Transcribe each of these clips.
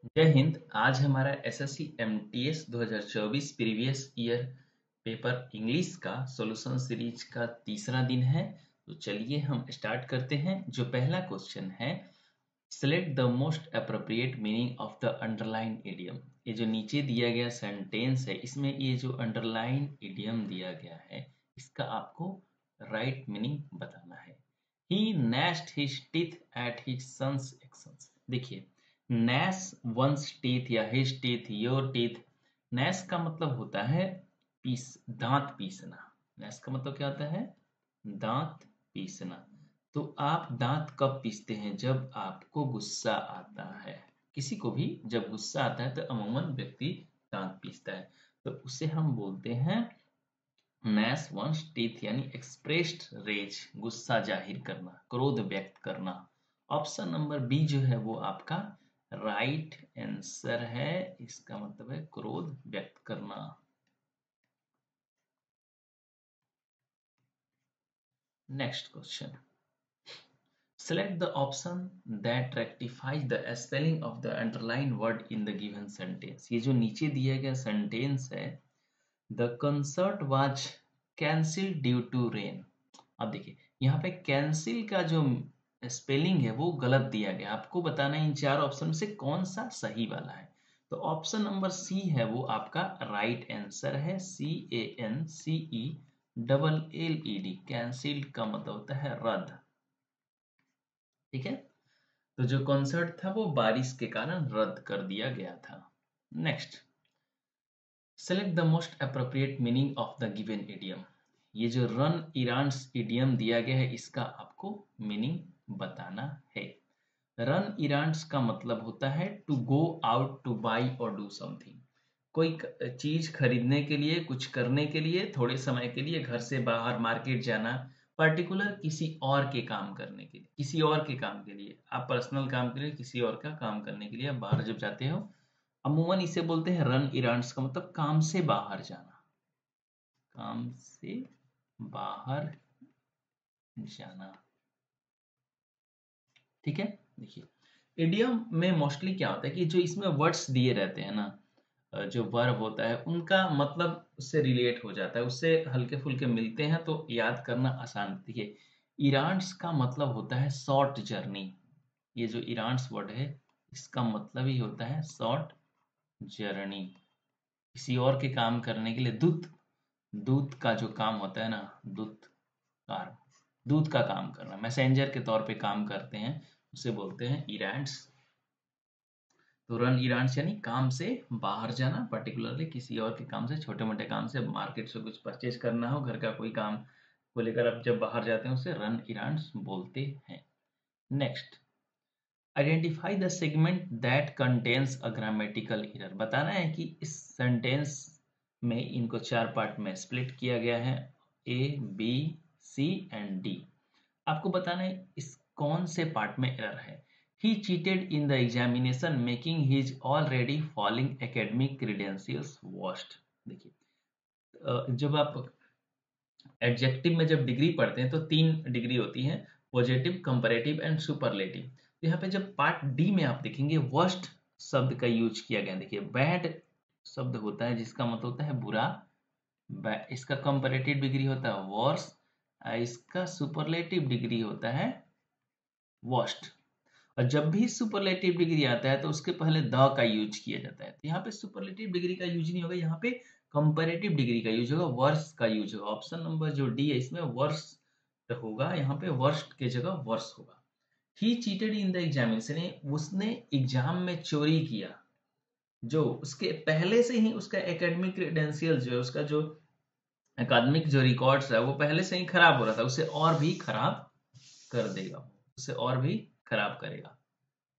जय हिंद। आज हमारा SSC MTS 2024 previous year paper English का सॉल्यूशन सीरीज का तीसरा दिन है। तो चलिए हम स्टार्ट करते हैं। जो पहला क्वेश्चन है, select the most appropriate meaning of the underline idiom. ये जो नीचे दिया गया सेंटेंस है, इसमें ये जो अंडरलाइन इडियम दिया गया है, इसका आपको राइट मीनिंग बताना है। ही gnashed his teeth at his son's actions। देखिए, gnash one's teeth या his teeth, your teeth। gnash का मतलब होता है पीस, दांत पीसना। gnash का मतलब क्या होता है? दांत पीसना। तो आप दांत कब पीसते हैं? जब आपको गुस्सा आता है। किसी को भी जब गुस्सा आता है तो अमूमन व्यक्ति दांत पीसता है। तो उसे हम बोलते हैं gnash one's teeth, यानी एक्सप्रेस्ड रेज, गुस्सा जाहिर करना, क्रोध व्यक्त करना। ऑप्शन नंबर बी जो है वो आपका राइट आंसर है। इसका मतलब है क्रोध व्यक्त करना। Next question, select the option that rectifies the spelling of the underlined word in the given sentence। ये जो नीचे दिया गया सेंटेंस है, the concert was cancelled due to rain। अब देखिए, यहाँ पे कैंसिल का जो स्पेलिंग है वो गलत दिया गया। आपको बताना है इन चार ऑप्शन में से कौन सा सही वाला है। तो ऑप्शन नंबर सी है वो आपका राइट आंसर है। CANCELLED, कैंसिल्ड का मतलब होता है रद्द। ठीक है, तो जो कॉन्सर्ट था वो बारिश के कारण रद्द कर दिया गया था। Next, select the most appropriate meaning of the given idiom. ये जो रन इरान्स इडियम दिया गया है, इसका आपको मीनिंग बताना है। रन इरान्स का मतलब होता है to go out to buy और डू समथिंग। कोई चीज खरीदने के लिए, कुछ करने के लिए, थोड़े समय के लिए घर से बाहर मार्केट जाना, पर्टिकुलर किसी और के काम करने के लिए, किसी और के काम के लिए, आप पर्सनल काम के लिए किसी और का काम करने के लिए आप बाहर जब जाते हो, अमूमन इसे बोलते हैं रन इरांड्स। का मतलब काम से बाहर जाना, काम से बाहर जाना। ठीक है, देखिए इडियम में मोस्टली क्या होता है कि जो इसमें वर्ड्स दिए रहते हैं ना, जो वर्ब होता है उनका मतलब उससे रिलेट हो जाता है, उससे हल्के फुल्के मिलते हैं तो याद करना आसान। देखिए, इरांड्स का मतलब होता है शॉर्ट जर्नी। ये जो इरांड्स वर्ड है, इसका मतलब ही होता है शॉर्ट जर्नी। किसी और के काम करने के लिए, दूत, दूत का जो काम होता है ना, दूत कार, दूत का काम करना, मैसेंजर के तौर पे काम करते हैं, उसे बोलते हैं इरांड्स। तो रन इरांड्स यानी काम से बाहर जाना, पर्टिकुलरली किसी और के काम से, छोटे मोटे काम से, मार्केट से कुछ परचेज करना हो, घर का कोई काम को लेकर आप जब बाहर जाते हैं उसे रन इरांड्स बोलते हैं। Next, identify the segment that contains a grammatical error. बताना है कि इस सेंटेंस में इनको चार पार्ट में स्प्लिट किया गया है, ए, बी, सी एंड डी। आपको बताना है इस कौन से पार्ट में एरर है। ही cheated in the examination making his already falling academic credentials worst. देखिए, जब आप एडजेक्टिव में जब डिग्री पढ़ते हैं तो तीन डिग्री होती है, पॉजिटिव, कंपैरेटिव एंड सुपरलेटिव। तो यहाँ पे जब पार्ट डी में आप देखेंगे वर्स्ट शब्द का यूज किया गया। देखिए, बैड शब्द होता है जिसका मतलब होता है बुरा, इसका कंपैरेटिव डिग्री होता है वर्स, इसका सुपरलेटिव डिग्री होता है वर्स्ट। और जब भी सुपरलेटिव डिग्री आता है तो उसके पहले द का यूज किया जाता है। तो यहाँ पे सुपरलेटिव डिग्री का यूज नहीं होगा, यहाँ पे कंपैरेटिव डिग्री का यूज होगा, वर्स का यूज होगा। ऑप्शन नंबर जो डी है इसमें वर्स होगा, यहाँ पे वर्स्ट के जगह वर्स होगा। ही चीटेड इन द एग्जामिनेशन, उसने एग्जाम में चोरी किया। जो उसके पहले से ही उसका एकेडमिक क्रेडेंशियल जो है, उसका जो अकादमिक जो रिकॉर्ड्स है वो पहले से ही खराब हो रहा था, उसे और भी खराब कर देगा, उसे और भी खराब करेगा,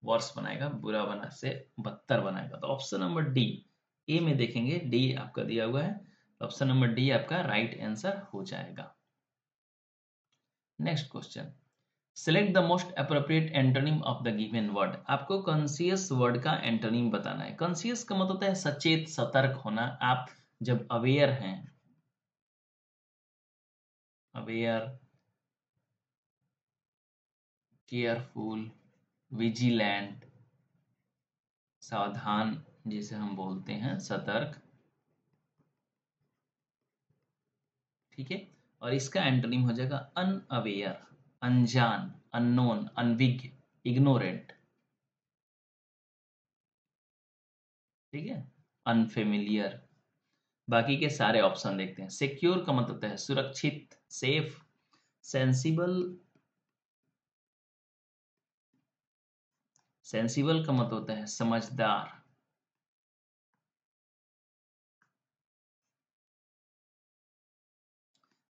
वर्स बनाएगा, बुरा बना से बदतर बनाएगा। तो ऑप्शन नंबर डी, ए में देखेंगे डी आपका दिया हुआ है, तो ऑप्शन नंबर डी आपका राइट आंसर हो जाएगा। Next question, select the most appropriate antonym of the given word. आपको कॉन्शियस वर्ड का एंटोनिम बताना है। कॉन्शियस का मतलब होता है सचेत, सतर्क होना। आप जब अवेयर हैं, अवेयर, केयरफुल, विजिलेंट, सावधान जिसे हम बोलते हैं, सतर्क, ठीक है। और इसका एंटोनिम हो जाएगा अनअवेयर, अनजान, अननोन, अनविज्ञ, इग्नोरेंट, ठीक है, अनफेमिलियर। बाकी के सारे ऑप्शन देखते हैं। सिक्योर का मतलब होता है सुरक्षित, सेफ, सेंसिबल, सेंसिबल का मतलब होता है समझदार,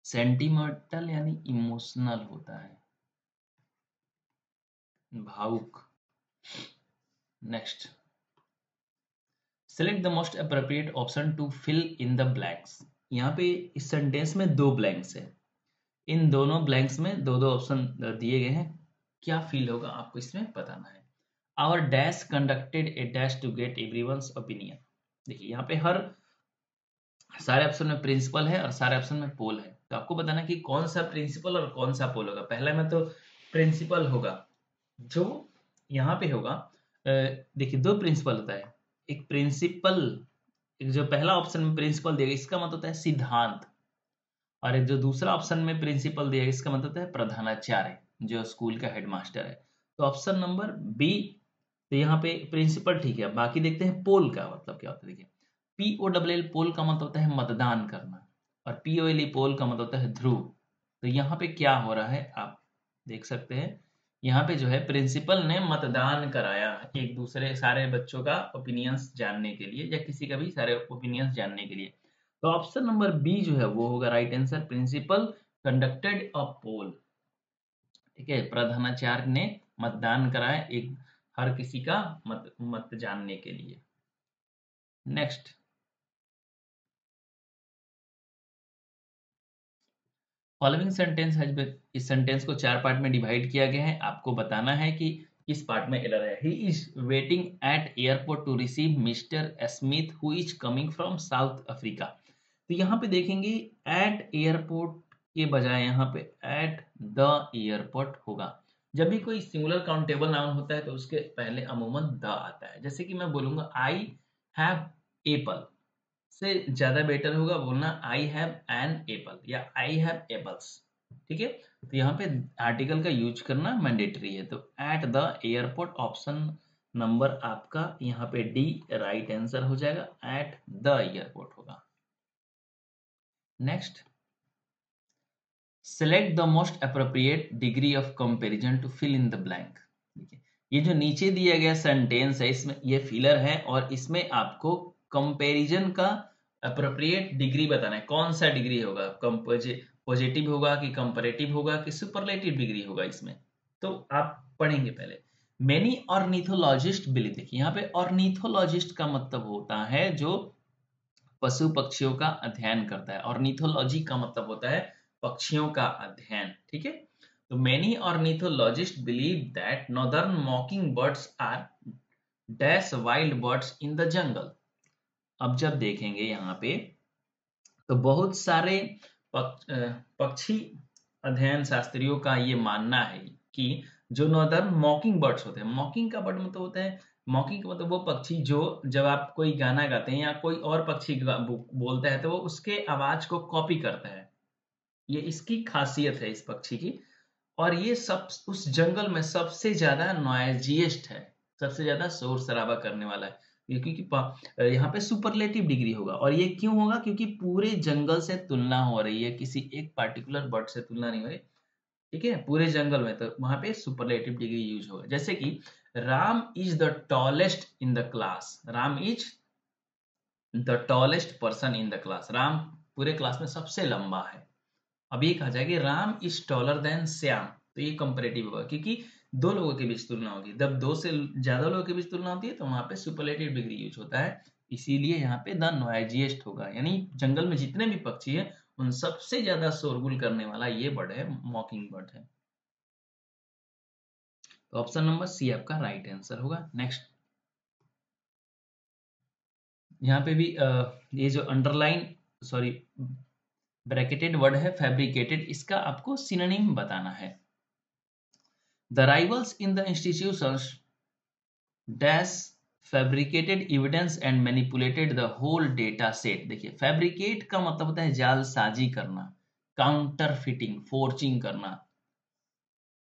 सेंटिमेंटल यानी इमोशनल होता है, भावुक। Next, select the most appropriate option to fill in the blanks. यहाँ पे इस सेंटेंस में दो ब्लैंक्स है, इन दोनों ब्लैंक्स में दो दो ऑप्शन दिए गए हैं, क्या फील होगा आपको इसमें बताना है। Our dash conducted a dash to get everyone's opinion. देखिए यहाँ पे हर सारे ऑप्शन में प्रिंसिपल है और सारे ऑप्शन में पोल है, तो आपको बताना कि कौन सा प्रिंसिपल और कौन सा पोल होगा। पहला में तो प्रिंसिपल होगा, जो यहाँ पे होगा, देखिए दो प्रिंसिपल होता है, एक प्रिंसिपल, एक जो पहला ऑप्शन में प्रिंसिपल दिया इसका मतलब होता है सिद्धांत, और एक जो दूसरा ऑप्शन में प्रिंसिपल दिया इसका मतलब होता है प्रधानाचार्य, जो स्कूल का हेडमास्टर है। तो ऑप्शन नंबर बी, तो यहाँ पे प्रिंसिपल ठीक है। बाकी देखते हैं पोल का मतलब क्या होता है। देखिए POLL पोल का मतलब होता है मतदान करना, और POLE पोल का मतलब होता है ध्रुव। तो यहाँ पे क्या हो रहा है आप देख सकते हैं, यहाँ पे जो है प्रिंसिपल ने मतदान कराया एक दूसरे सारे बच्चों का ओपिनियंस जानने के लिए, या किसी का भी सारे ओपिनियंस जानने के लिए। तो ऑप्शन नंबर बी जो है वो होगा right answer, principal conducted a poll, ठीक है। प्रधानाचार्य ने मतदान कराया एक हर किसी का मत जानने के लिए। नेक्स्ट, फॉलोइंग सेंटेंस है, इस सेंटेंस को चार पार्ट में डिवाइड किया गया है, आपको बताना है कि किस पार्ट में एरर है। He is waiting at airport to receive mister Smith who is coming from South Africa. तो यहाँ पे देखेंगे एट एयरपोर्ट के बजाय यहाँ पे एट द एयरपोर्ट होगा। जब भी कोई सिंगुलर काउंटेबल नाउन होता है तो उसके पहले अमूमन द आता है। जैसे कि मैं बोलूंगा आई हैव एपल, से ज्यादा बेटर होगा बोलना आई हैव एन एपल या आई हैव एपल्स, ठीक है। तो यहाँ पे आर्टिकल का यूज करना मैंडेटरी है। तो at the airport option number आपका यहाँ पे डी राइट आंसर हो जाएगा, एट द एयरपोर्ट होगा। Next, select the most appropriate degree of comparison to fill in the blank. देखिए ये जो नीचे दिया गया सेंटेंस है इसमें ये फिलर है, और इसमें आपको कंपैरिजन का अप्रोप्रिएट डिग्री बताना है, कौन सा डिग्री होगा, पॉजिटिव होगा कि कंपैरेटिव होगा कि सुपरलेटिव डिग्री होगा इसमें। तो आप पढ़ेंगे पहले। मेनी ऑर्निथोलॉजिस्ट बिलीव, देखिए यहाँ पे ऑर्निथोलॉजिस्ट का मतलब होता है जो पशु पक्षियों का अध्ययन करता है। ऑर्निथोलॉजी का मतलब होता है पक्षियों का अध्ययन, ठीक है। तो many ornithologists believe that northern mocking birds are dash wild birds in the jungle. अब जब देखेंगे यहाँ पे तो बहुत सारे पक्षी अध्ययन शास्त्रियों का ये मानना है कि जो नॉर्दर्न मॉकिंग बर्ड्स होते हैं, मॉकिंग का बर्ड मतलब होता है, मॉकिंग का मतलब वो पक्षी जो जब आप कोई गाना गाते हैं या कोई और पक्षी बोलता है तो वो उसके आवाज को कॉपी करता है, ये इसकी खासियत है इस पक्षी की। और ये सब उस जंगल में सबसे ज्यादा नॉइजिएस्ट है, सबसे ज्यादा शोर शराबा करने वाला है। ये क्योंकि यहाँ पे सुपरलेटिव डिग्री होगा, और ये क्यों होगा, क्योंकि पूरे जंगल से तुलना हो रही है, किसी एक पार्टिकुलर बर्ड से तुलना नहीं हो रही, ठीक है, पूरे जंगल में। तो वहां पे सुपरलेटिव डिग्री यूज होगा। जैसे कि Ram is the tallest in the class, Ram is the tallest person in the class, Ram पूरे क्लास में सबसे लंबा है। अब ये कहा जाए कि Ram is taller than Shyam, तो ये कंपेरेटिव होगा, क्योंकि दो लोगों के बीच तुलना होगी। जब दो से ज्यादा लोगों के बीच तुलना होती है तो वहां पे सुपरलेटिव डिग्री यूज होता है, इसीलिए यहाँ पे द नॉइजिएस्ट होगा, यानी जंगल में जितने भी पक्षी है उन सबसे ज्यादा शोरगुल करने वाला ये बर्ड है, मॉकिंग बर्ड है। तो ऑप्शन नंबर सी आपका राइट आंसर होगा। नेक्स्ट, यहाँ पे भी ये जो अंडरलाइन सॉरी ब्रैकेटेड वर्ड है फैब्रिकेटेड, इसका आपको सिनोनिम बताना है। The rivals in the institutions dash fabricated evidence and manipulated the whole data set. देखिए फैब्रिकेट का मतलब होता है जालसाजी करना, काउंटर फिटिंग फोर्जिंग करना,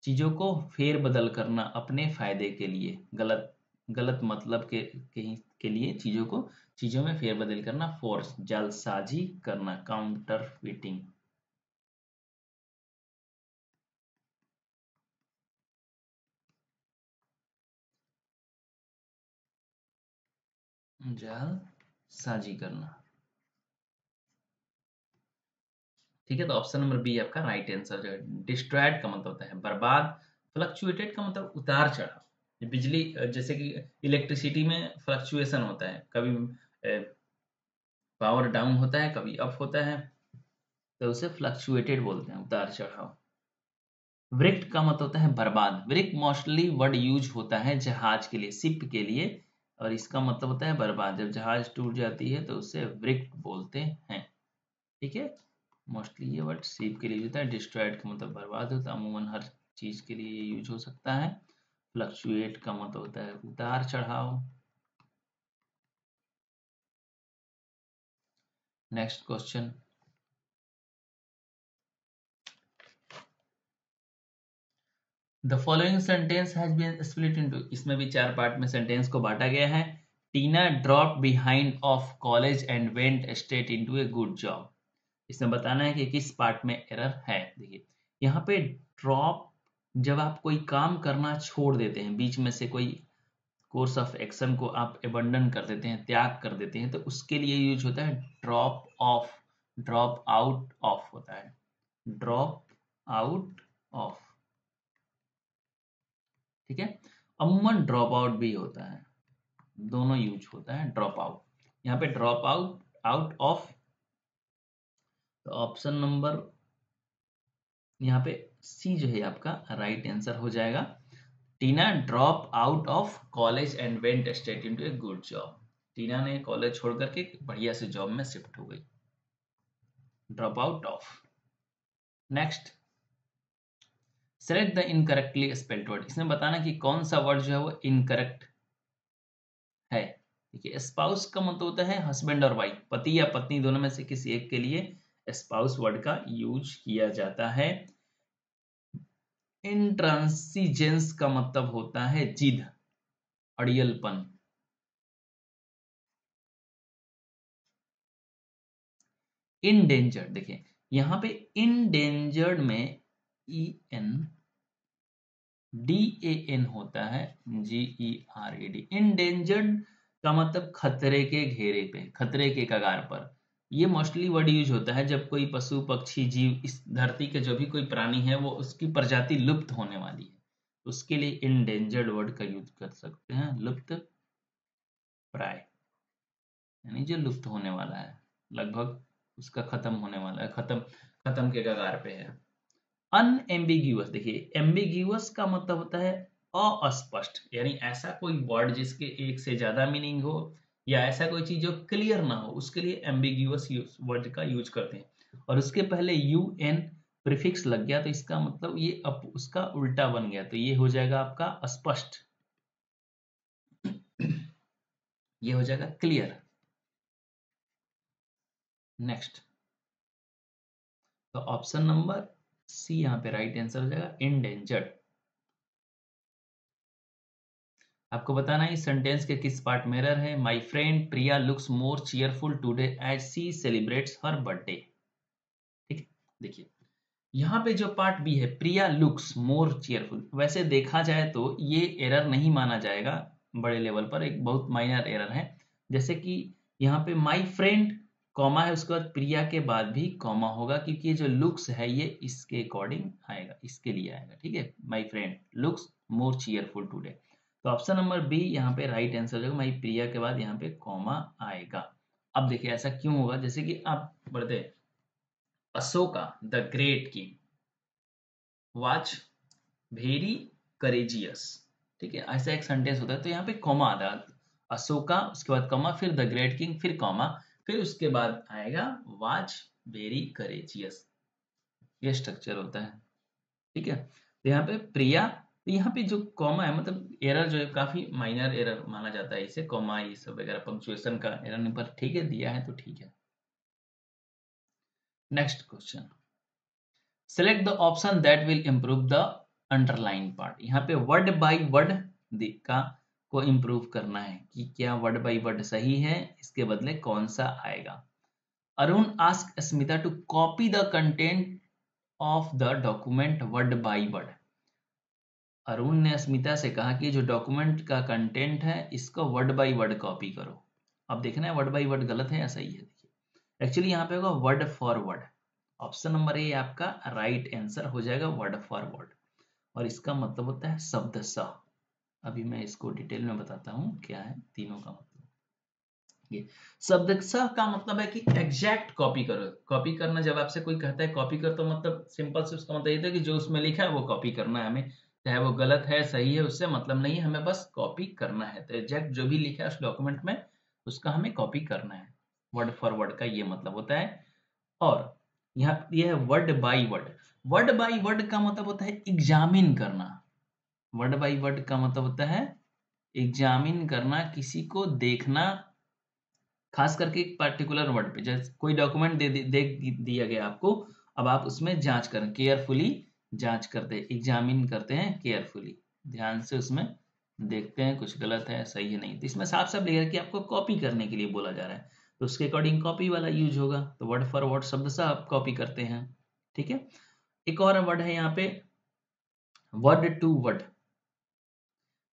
चीजों को फेर बदल करना अपने फायदे के लिए, गलत गलत मतलब के लिए चीजों में फेर बदल करना, फोर्स जालसाजी करना, काउंटर फिटिंग। जालसाजी करना। ठीक है, तो ऑप्शन नंबर बी आपका राइट आंसर जो है। डिस्ट्रॉयड का मतलब होता है बर्बाद, फ्लक्चुएटेड का मतलब उतार चढ़ाव। बिजली जैसे कि इलेक्ट्रिसिटी में फ्लक्चुएशन होता है, कभी पावर डाउन होता है कभी अप होता है, तो उसे फ्लक्चुएटेड बोलते हैं, उतार चढ़ाव। वृक्ट का मतलब होता है बर्बाद। वृक्ट मोस्टली वर्ड यूज होता है जहाज के लिए, शिप के लिए, और इसका मतलब होता है बर्बाद। जब जहाज टूट जाती है तो उसे वृक्ट बोलते हैं। ठीक है, मोस्टली ये वर्ड शिप के लिए यूज होता है। डिस्ट्रॉयड का मतलब बर्बाद होता है, अमूमन हर चीज के लिए ये यूज हो सकता है। फ्लक्चुएट का मतलब होता है उतार चढ़ाव। Next question, the following sentence has been split into. इसमें भी चार पार्ट में सेंटेंस को बांटा गया है। Tina drop behind of college and went straight into a good job. इसमें बताना है कि किस पार्ट में एरर है। देखिए यहाँ पे ड्रॉप, जब आप कोई काम करना छोड़ देते हैं, बीच में से कोई कोर्स ऑफ एक्शन को आप एबंडन कर देते हैं, त्याग कर देते हैं, तो उसके लिए यूज होता है drop of, drop out of होता है, ड्रॉप आउट ऑफ। ठीक है, अमूमन ड्रॉप आउट भी होता है, दोनों यूज होता है ड्रॉप आउट। यहाँ पे ड्रॉप आउट आउट ऑफ, तो ऑप्शन नंबर यहाँ पे सी जो है आपका राइट आंसर हो जाएगा। Tina drop out of college and went straight into a good job. Tina ने कॉलेज छोड़ करके बढ़िया से जॉब में शिफ्ट हो गई, drop out of. Next, select the incorrectly spelled word. इसमें बताना कि कौन सा वर्ड जो है वो इनकरेक्ट है। देखिए स्पाउस का मतलब होता है हस्बैंड और वाइफ, पति या पत्नी दोनों में से किसी एक के लिए स्पाउस वर्ड का यूज किया जाता है। इंट्रांसिजेंस का मतलब होता है जिद, अड़ियलपन। इनडेंजर्ड, देखिए यहाँ पे इनडेंजर्ड में ENDAN होता है, GERAD। इंडेंजर्ड का मतलब खतरे के घेरे पे, खतरे के कगार पर। ये मोस्टली वर्ड यूज होता है जब कोई पशु पक्षी जीव, इस धरती के जो भी कोई प्राणी है वो उसकी प्रजाति लुप्त होने वाली है, उसके लिए इंडेंजर्ड वर्ड का यूज कर सकते हैं। लुप्त प्राय यानी जो लुप्त होने वाला है, लगभग उसका खत्म होने वाला है, खत्म खत्म के कगार पे है। अनएम्बिग्यूअस, देखिए एम्बिग्यूअस का मतलब होता है अस्पष्ट, यानी ऐसा कोई वर्ड जिसके एक से ज्यादा मीनिंग हो, या ऐसा कोई चीज जो क्लियर ना हो, उसके लिए एम्बिग्यूअस वर्ड का यूज करते हैं। और उसके पहले UN प्रीफिक्स लग गया तो इसका मतलब ये उसका उल्टा बन गया, तो ये हो जाएगा आपका अस्पष्ट, ये हो जाएगा क्लियर। नेक्स्ट, तो ऑप्शन नंबर सी यहाँ पे राइट आंसर हो जाएगा, इंडेंजर्ड। आपको बताना है इस सेंटेंस के किस पार्ट में एरर है। My friend Priya looks more cheerful today as she celebrates her birthday. ठीक है, देखिए यहाँ पे जो पार्ट बी है, प्रिया लुक्स मोर चीयरफुल, वैसे देखा जाए तो ये एरर नहीं माना जाएगा बड़े लेवल पर, एक बहुत माइनर एरर है। जैसे कि यहाँ पे माय फ्रेंड कॉमा है, उसके बाद प्रिया के बाद भी कॉमा होगा, क्योंकि ये जो लुक्स है ये इसके अकॉर्डिंग आएगा, इसके लिए आएगा। ठीक है, my friend looks more cheerful today, तो ऑप्शन नंबर बी यहाँ पे राइट आंसर होगा। माय प्रिया के बाद यहाँ पे कॉमा आएगा। अब देखिए ऐसा क्यों होगा, जैसे कि आप बढ़ते, Ashoka the great king was very courageous. ठीक है, ऐसा एक सेंटेंस होता है, तो यहाँ पे कॉमा आता है, अशोका उसके बाद कॉमा, फिर द ग्रेट किंग, फिर कॉमा, फिर उसके बाद आएगा वाज वेरी करेजियस, ये स्ट्रक्चर होता है। ठीक है, तो यहाँ पे प्रिया तो यहाँ पे जो कॉमा है मतलब एरर जो है काफी माइनर एरर माना जाता है इसे, कॉमा ये सब वगैरह पंक्चुएशन का एरर नहीं, पर ठीक है दिया है तो ठीक है। Next question, select the option that will improve the underline part. यहाँ पे वर्ड बाय वर्ड का को इम्प्रूव करना है कि क्या वर्ड बाय वर्ड सही है, इसके बदले कौन सा आएगा। Arun ask Smita to copy the content of the document word by word. Arun ने अस्मिता से कहा कि जो डॉक्यूमेंट का कंटेंट है इसको वर्ड बाय वर्ड कॉपी करो। अब देखना है वर्ड बाय वर्ड गलत है या सही है। देखिए एक्चुअली यहाँ पे होगा word for word. Option number A आपका राइट आंसर हो जाएगा, वर्ड फॉर वर्ड। और इसका मतलब होता है शब्द स। अभी मैं इसको डिटेल में बताता हूँ क्या है तीनों का मतलब। ये शब्द स का मतलब है कि एग्जैक्ट कॉपी करो। कॉपी करना, जब आपसे कोई कहता है कॉपी कर, तो मतलब सिंपल से उसका मतलब ये था कि जो उसमें लिखा है वो कॉपी करना है हमें, चाहे वो गलत है सही है उससे मतलब नहीं है, हमें बस कॉपी करना है। तो एग्जैक्ट जो भी लिखा है उस डॉक्यूमेंट में उसका हमें कॉपी करना है। वर्ड फॉर वर्ड का ये मतलब होता है। और यहाँ ये है word by word. Word by word का मतलब होता है एग्जामिन करना। वर्ड बाय वर्ड का मतलब होता है एग्जामिन करना, किसी को देखना, खास करके एक पर्टिकुलर वर्ड पे। जैसे कोई डॉक्यूमेंट दे दिया गया आपको, अब आप उसमें जांच करें, केयरफुली जांच करते हैं, एग्जामिन करते हैं केयरफुली, ध्यान से उसमें देखते हैं कुछ गलत है सही है नहीं। तो इसमें साफ साफ लिखा है कि आपको कॉपी करने के लिए बोला जा रहा है, तो उसके अकॉर्डिंग कॉपी वाला यूज होगा। तो वर्ड फॉर वर्ड शब्द से आप कॉपी करते हैं। ठीक है, एक और वर्ड है यहाँ पे वर्ड टू वर्ड।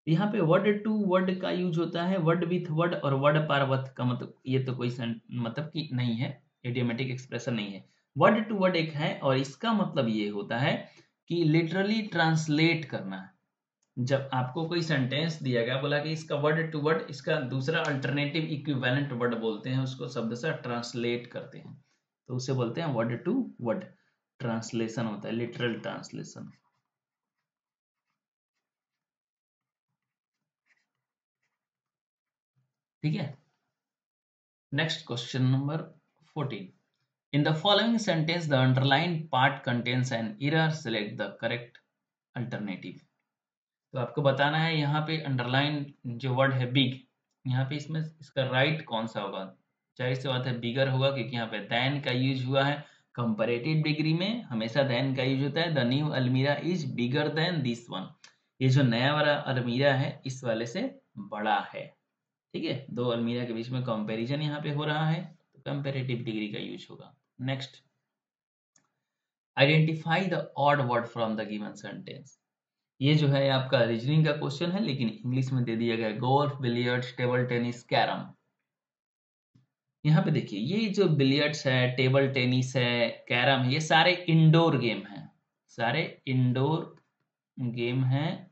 यहाँ पे वर्ड टू वर्ड का यूज होता है वर्ड विथ वर्ड और वर्ड पार वर्ड का मतलब ये तो कोई मतलब कि नहीं है, इडियोमेटिक एक्सप्रेशन नहीं है। वर्ड टू वर्ड एक है और इसका मतलब ये होता है कि लिटरली ट्रांसलेट करना। जब आपको कोई सेंटेंस दिया गया, बोला कि इसका वर्ड टू वर्ड, इसका दूसरा अल्टरनेटिव इक्विवेलेंट वर्ड बोलते हैं उसको, शब्द से ट्रांसलेट करते हैं, तो उसे बोलते हैं वर्ड टू वर्ड। ट्रांसलेशन होता है, लिटरल ट्रांसलेशन। ठीक है, next question number 14। In the following sentence, the underlined part contains an error. Select the correct alternative. तो आपको बताना है यहाँ पे अंडरलाइन जो वर्ड है बिग, यहाँ पे इसमें इसका राइट कौन सा होगा। जाहिर सी बात है बिगर होगा, क्योंकि यहाँ पे दैन का यूज हुआ है। कंपैरेटिव डिग्री में हमेशा दैन का यूज होता है। द न्यू अलमीरा is bigger than this one. ये जो नया वाला अलमीरा है इस वाले से बड़ा है। ठीक है, दो अलमीरा के बीच में कंपैरिजन यहाँ पे हो रहा है, तो कंपैरेटिव डिग्री का यूज होगा। Next, identify the odd word from the given sentence. ये जो है आपका रीजनिंग का क्वेश्चन है, लेकिन इंग्लिश में दे दिया गया golf, billiards, table tennis, carrom. यहाँ पे देखिए ये जो बिलियर्ड्स है, टेबल टेनिस है, कैरम है, ये सारे इंडोर गेम हैं, सारे इंडोर गेम हैं।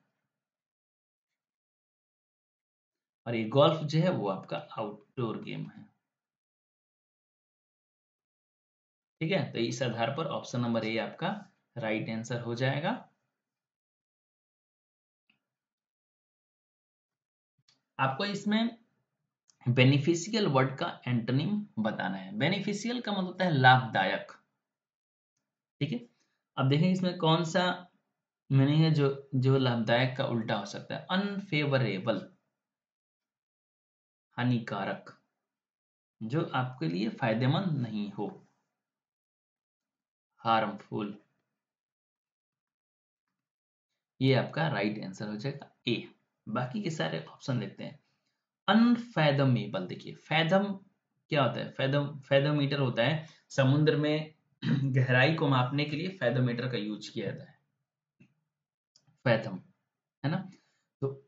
और ये गोल्फ जो है वो आपका आउटडोर गेम है। ठीक है, तो इस आधार पर ऑप्शन नंबर ए आपका राइट आंसर हो जाएगा। आपको इसमें बेनिफिशियल वर्ड का एंटोनिम बताना है। बेनिफिशियल का मतलब होता है लाभदायक। ठीक है, अब देखें इसमें कौन सा मीनिंग है जो जो लाभदायक का उल्टा हो सकता है। अनफेवरेबल, हानिकारक, जो आपके लिए फायदेमंद नहीं हो। हार्मफुल, ये आपका राइट आंसर हो जाएगा ए। बाकी के सारे ऑप्शन देखते हैं। अनफैदमेबल, देखिए फैदम क्या होता है, फैदोमीटर होता है समुद्र में गहराई को मापने के लिए फैदोमीटर का यूज किया जाता है, फैथम, है ना। तो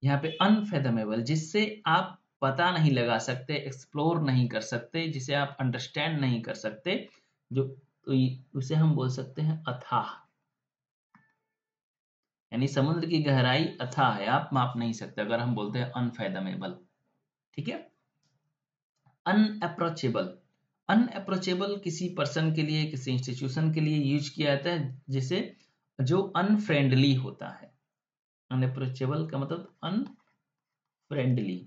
यहाँ पे अनफैदमेबल, जिससे आप पता नहीं लगा सकते, एक्सप्लोर नहीं कर सकते, जिसे आप अंडरस्टैंड नहीं कर सकते, जो तो उसे हम बोल सकते हैं अथाह। यानी समुद्र की गहराई अथाह है, आप माप नहीं सकते अगर हम बोलते हैं अनफैदमेबल। ठीक है, अनअप्रोचेबल, अनअप्रोचेबल किसी पर्सन के लिए, किसी इंस्टीट्यूशन के लिए यूज किया जाता है जिसे जो अनफ्रेंडली होता है। अनअप्रोचेबल का मतलब अनफ्रेंडली,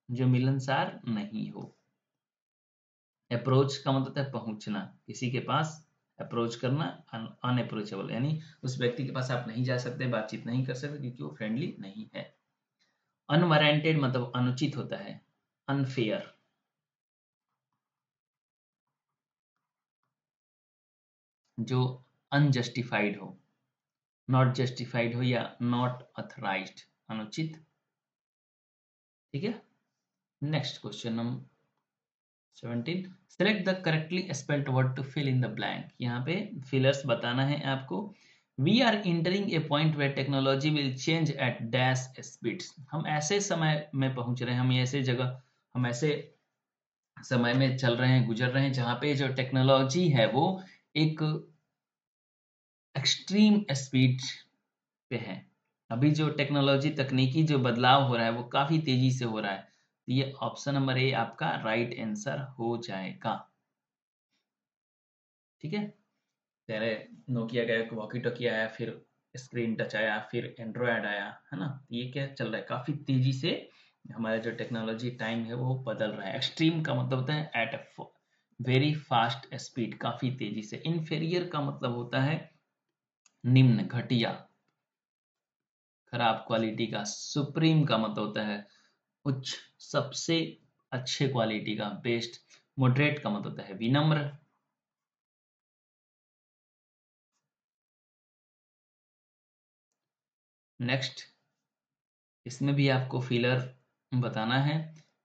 जो मिलनसार नहीं हो। अप्रोच का मतलब है पहुंचना, किसी के पास अप्रोच करना अनअप्रोचेबल, यानी उस व्यक्ति के पास आप नहीं जा सकते, बातचीत नहीं कर सकते क्योंकि वो फ्रेंडली नहीं है। अनवारंटेड मतलब अनुचित होता है, अनफेयर। जो अनजस्टिफाइड हो, नॉट जस्टिफाइड हो या नॉट ऑथराइज्ड, अनुचित। ठीक है। Next question number 17, select the correctly spelled word to fill in the blank. यहाँ पे फिलर्स बताना है आपको। We are entering a point where technology will change at dash speeds. हम ऐसे समय में पहुंच रहे हैं, हम ऐसे जगह, हम ऐसे समय में चल रहे हैं, गुजर रहे हैं, जहाँ पे जो टेक्नोलॉजी है वो एक एक्सट्रीम स्पीड पे है। अभी जो टेक्नोलॉजी, तकनीकी जो बदलाव हो रहा है वो काफी तेजी से हो रहा है। तो ये ऑप्शन नंबर ए आपका राइट आंसर हो जाएगा। ठीक है। पहले नोकिया का वॉकी टॉकी आया, फिर स्क्रीन टच आया, फिर एंड्रॉयड आया, है ना। ये क्या चल रहा है, काफी तेजी से हमारा जो टेक्नोलॉजी टाइम है वो बदल रहा है। एक्सट्रीम का मतलब होता है at a very fast speed, काफी तेजी से। इन्फेरियर का मतलब होता है निम्न, घटिया, खराब क्वालिटी का। सुप्रीम का मतलब होता है उच्च, सबसे अच्छे क्वालिटी का, बेस्ट। मॉडरेट का मतलब होता है विनम्र। नेक्स्ट, इसमें भी आपको फिलर बताना है।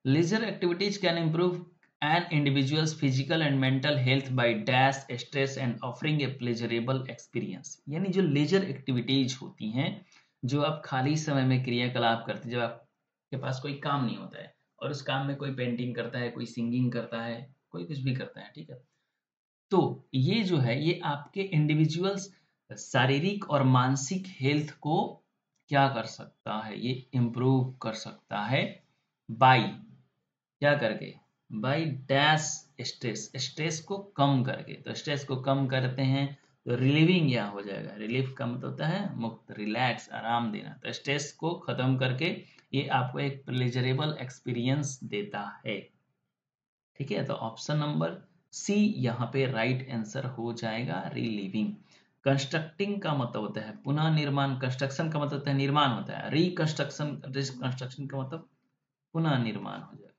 Leisure activities can improve an individual's physical and mental health by dash stress and offering a pleasurable experience. यानी जो लेजर एक्टिविटीज होती हैं, जो आप खाली समय में क्रियाकलाप करते हैं, जब आपके पास कोई काम नहीं होता है और उस काम में कोई पेंटिंग करता है, कोई सिंगिंग करता है, कोई कुछ भी करता है, ठीक है। तो ये जो है ये आपके इंडिविजुअल्स शारीरिक और मानसिक हेल्थ को क्या कर सकता है, ये इम्प्रूव कर सकता है बाई, क्या करके, बाई डैश स्ट्रेस, स्ट्रेस को कम करके। तो स्ट्रेस को कम करते हैं तो रिलीविंग क्या हो जाएगा, रिलीफ का मतलब होता है मुक्त, रिलैक्स, आराम देना। तो स्ट्रेस को खत्म करके ये आपको एक प्लेजरेबल एक्सपीरियंस देता है। ठीक है। तो ऑप्शन नंबर सी यहाँ पे राइट आंसर हो जाएगा, रिलीविंग। कंस्ट्रक्टिंग का मतलब होता है पुनः निर्माण, कंस्ट्रक्शन का मतलब होता है निर्माण होता है, रिकंस्ट्रक्शन, रिकंस्ट्रक्शन का मतलब पुनः निर्माण हो जाएगा,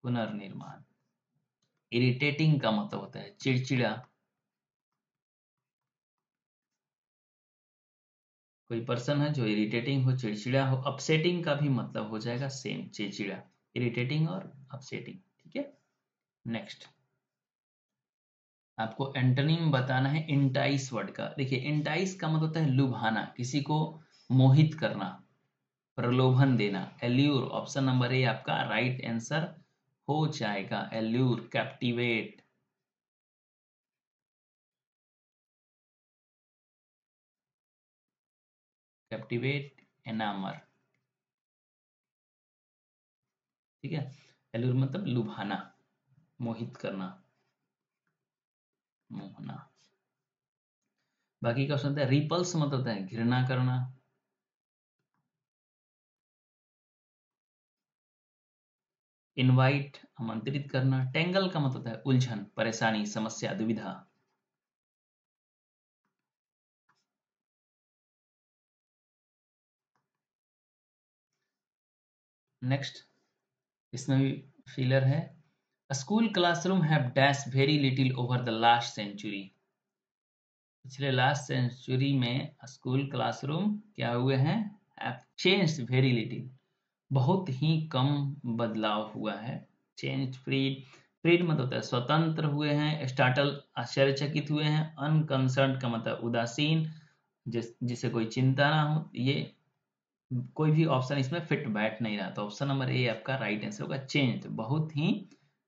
पुनर्निर्माण। इरिटेटिंग का मतलब होता है चिड़चिड़ा, कोई पर्सन है जो इरिटेटिंग हो, चिड़चिड़ा हो। अपसेटिंग का भी मतलब हो जाएगा सेम, चिड़चिड़ा, इरिटेटिंग और अपसेटिंग। ठीक है। नेक्स्ट, आपको एंटोनिम बताना है इंटाइस वर्ड का। देखिए, इंटाइस का मतलब होता है लुभाना, किसी को मोहित करना, प्रलोभन देना। एल्यूर, ऑप्शन नंबर ए आपका राइट आंसर हो जाएगा, एल्यूर, कैप्टिवेट। कैप्टिवेट, एनामर। ठीक है। एल्यूर मतलब लुभाना, मोहित करना, मोहना। बाकी का ऑप्शन होता है रिपल्स, मतलब होता है घृणा करना। इनवाइट, आमंत्रित करना। टेंगल का मतलब होता है उलझन, परेशानी, समस्या, दुविधा। नेक्स्ट, इसमें भी फिलर है। School classroom have dash very little over the last century. पिछले लास्ट सेंचुरी में स्कूल क्लासरूम क्या हुए हैं, हैव चेंज्ड वेरी लिटिल, बहुत ही कम बदलाव हुआ है। चेंज, फ्रीड, फ्रीड मतलब होता है स्वतंत्र हुए हैं। स्टार्टल, आश्चर्यचकित हुए हैं। अनकंसर्न का मतलब उदासीन, जिसे कोई चिंता ना हो। ये कोई भी ऑप्शन इसमें फिट बैठ नहीं रहा। तो ऑप्शन नंबर ए आपका राइट आंसर होगा, चेंज, बहुत ही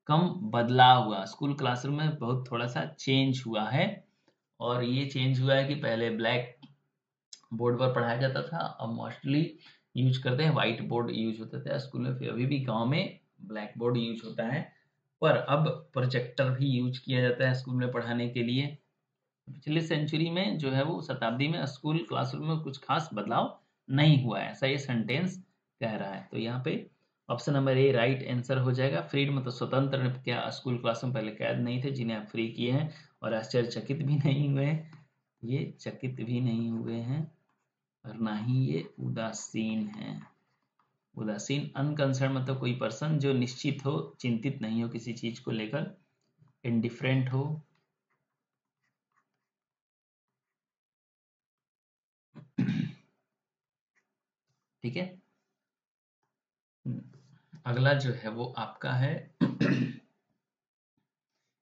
कम बदलाव हुआ। स्कूल क्लासरूम में बहुत थोड़ा सा चेंज हुआ है। और ये चेंज हुआ है कि पहले ब्लैक बोर्ड पर पढ़ाया जाता था, अब मोस्टली यूज करते हैं व्हाइट बोर्ड यूज होता था स्कूल में। फिर अभी भी गांव में ब्लैक बोर्ड यूज होता है, पर अब प्रोजेक्टर भी यूज किया जाता है स्कूल में पढ़ाने के लिए। पिछले सेंचुरी में जो है वो शताब्दी में स्कूल क्लासरूम में कुछ खास बदलाव नहीं हुआ है, ऐसा ये सेंटेंस कह रहा है। तो यहाँ पे option number A right answer हो जाएगा। फ्रीड मतलब स्वतंत्र, क्या स्कूल क्लासरूम पहले कैद नहीं थे जिन्हें आप फ्री किए हैं। और आश्चर्यचकित भी नहीं हुए, ये चकित भी नहीं हुए हैं, और ना ही ये उदासीन है। उदासीन अनकंसर्न मतलब कोई पर्सन जो निश्चित हो, चिंतित नहीं हो किसी चीज को लेकर, इंडिफरेंट हो। ठीक है, अगला जो है वो आपका है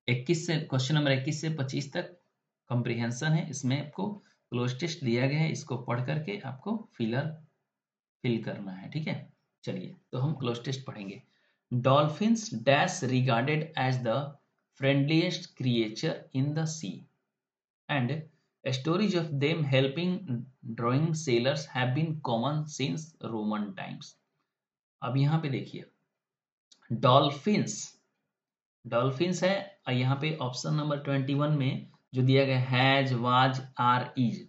21 से, क्वेश्चन नंबर 21 से 25 तक कॉम्प्रिहेंशन है। इसमें आपको क्लोज टेस्ट दिया गया है, इसको पढ़ करके आपको फिल करना है। ठीक है, चलिए तो हम क्लोज टेस्ट पढ़ेंगे। Dolphins dash regarded as the friendliest creature in the sea and stories of them helping drawing sailors have been common since Roman times। अब यहाँ पे देखिए डॉल्फिन्स, डॉल्फिन्स है, और यहाँ पे ऑप्शन नंबर 21 में जो दिया गया हैज, वाज, आर, इज,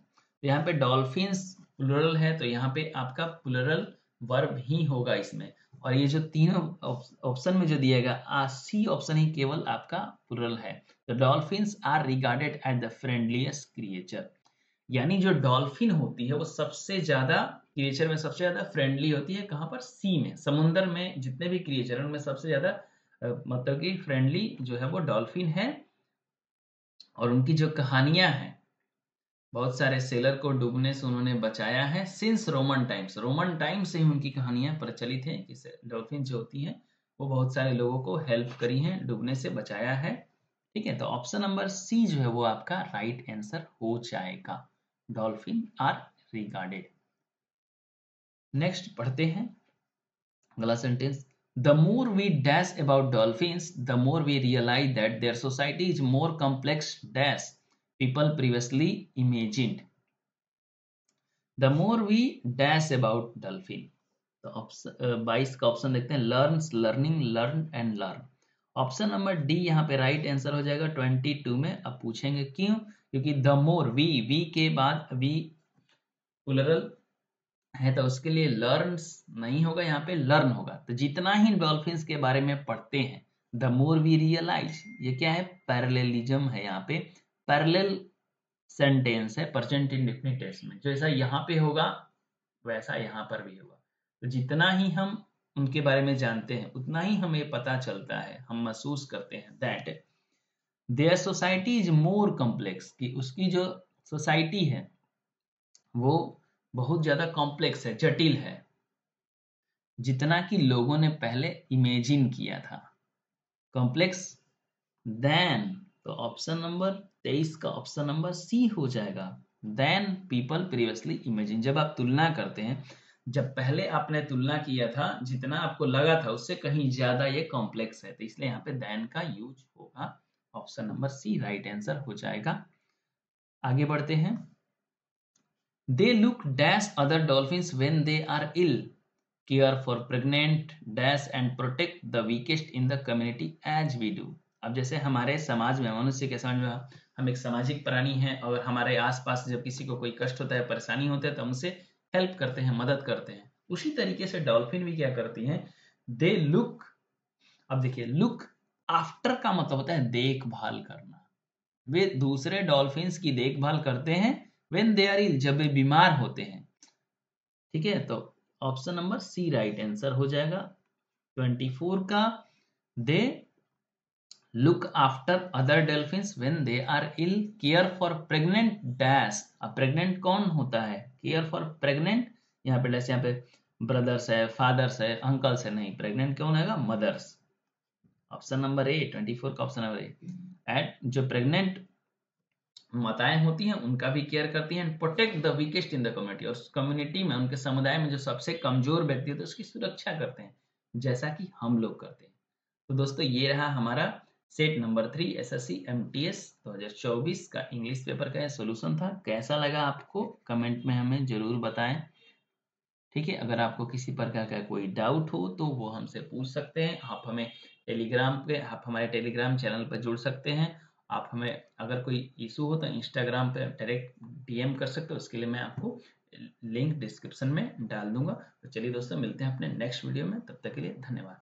तो यहाँ पे डॉल्फिन्स प्लुरल है, तो यहाँ पे आपका प्लुरल वर्ब ही होगा इसमें। और ये जो तीनों ऑप्शन में जो दिया गया सी ऑप्शन ही केवल आपका प्लुरल है। तो dolphins are regarded at the friendliest creature, यानी जो डॉल्फिन होती है वो सबसे ज्यादा क्रिएचर में सबसे ज्यादा फ्रेंडली होती है। कहाँ पर? सी में, समुद्र में जितने भी क्रिएचर हैं उनमें सबसे ज्यादा मतलब कि फ्रेंडली जो है वो डॉल्फिन है। और उनकी जो कहानियां हैं, बहुत सारे सेलर को डूबने से उन्होंने बचाया है since Roman times, Roman time से ही उनकी कहानियां प्रचलित हैं कि डॉल्फिन जो होती हैं वो बहुत सारे लोगों को हेल्प करी हैं, डूबने से बचाया है। ठीक है, तो ऑप्शन नंबर सी जो है वो आपका राइट आंसर हो जाएगा, डॉल्फिन आर रिगार्डेड। नेक्स्ट पढ़ते हैं अगला sentence. The more we dash about dolphins, the more we realize that their society is more complex dash people previously imagined। The more we dash about dolphin, तो option 22 का option देखते हैं, learns, learning, learn and learn. Option number D यहाँ पे right answer हो जाएगा 22 में। अब पूछेंगे क्यों? क्योंकि द मोर, वी के बाद वी प्लुरल है तो उसके लिए लर्न्स नहीं होगा, यहाँ पे लर्न होगा। तो जितना ही डॉल्फिन्स के बारे में पढ़ते हैं, द मोर वी रियलाइज, ये क्या है? पैरेललिज्म है, यहाँ पे पैरेलल सेंटेंस है प्रेजेंट इंडेफिनिट टेंस में, जैसा यहाँ पे होगा वैसा यहाँ पर भी होगा। तो जितना ही हम उनके बारे में जानते हैं उतना ही हमें पता चलता है, हम महसूस करते हैं that their society is more complex, कि उसकी जो सोसाइटी है वो बहुत ज्यादा कॉम्प्लेक्स है, जटिल है, जितना कि लोगों ने पहले इमेजिन किया था। कॉम्प्लेक्स देन, तो ऑप्शन नंबर 23 का ऑप्शन नंबर सी हो जाएगा, देन पीपल प्रीवियसली इमेजिन। जब आप तुलना करते हैं, जब पहले आपने तुलना किया था, जितना आपको लगा था उससे कहीं ज्यादा ये कॉम्प्लेक्स है, तो इसलिए यहाँ पे देन का यूज होगा। Option number C right answer हो जाएगा। आगे बढ़ते हैं। They look dash other dolphins when they are ill, care for pregnant dash and protect the weakest in the community as we do। अब जैसे हमारे समाज में, मनुष्य के समाज में हम एक सामाजिक प्राणी हैं, और हमारे आसपास जब किसी को कोई कष्ट होता है, परेशानी होता है, तो हम उसे हेल्प करते हैं, मदद करते हैं। उसी तरीके से डॉल्फिन भी क्या करती हैं? दे लुक, अब देखिए लुक आफ्टर का मतलब होता है देखभाल करना। वे दूसरे डॉल्फिन्स की देखभाल करते हैं व्हेन दे आर इल, जब वे बीमार होते हैं। ठीक है, तो option number C right answer हो जाएगा 24 का। They look after other dolphins when they are ill, care for pregnant dash. अब प्रेग्नेंट कौन होता है? केयर फॉर प्रेग्नेंट, यहाँ पे डैश, यहाँ पे ब्रदर्स है, फादर्स है, अंकल्स है, नहीं, प्रेग्नेंट कौन आएगा? मदर्स। ऑप्शन नंबर ए, 24 का ऑप्शन नंबर ए। एट जो प्रेग्नेंट माताएं होती हैं उनका भी केयर करती हैं, protect the weakest in the community, और कम्युनिटी में, उनके समुदाय में जो सबसे कमजोर व्यक्ति होते हैं उसकी सुरक्षा करते हैं, जैसा कि हम लोग करते हैं। तो दोस्तों ये रहा हमारा सेट नंबर 3 एसएससी एमटीएस 2024 का इंग्लिश पेपर का सोल्यूशन था। कैसा लगा आपको कमेंट में हमें जरूर बताएं। ठीक है, अगर आपको किसी प्रकार का कोई डाउट हो तो वो हमसे पूछ सकते हैं। आप हमें टेलीग्राम पे, आप हमारे टेलीग्राम चैनल पर जुड़ सकते हैं। आप हमें अगर कोई इशू हो तो इंस्टाग्राम पे डायरेक्ट डीएम कर सकते हो, उसके लिए मैं आपको लिंक डिस्क्रिप्शन में डाल दूंगा। तो चलिए दोस्तों, मिलते हैं अपने नेक्स्ट वीडियो में, तब तक के लिए धन्यवाद।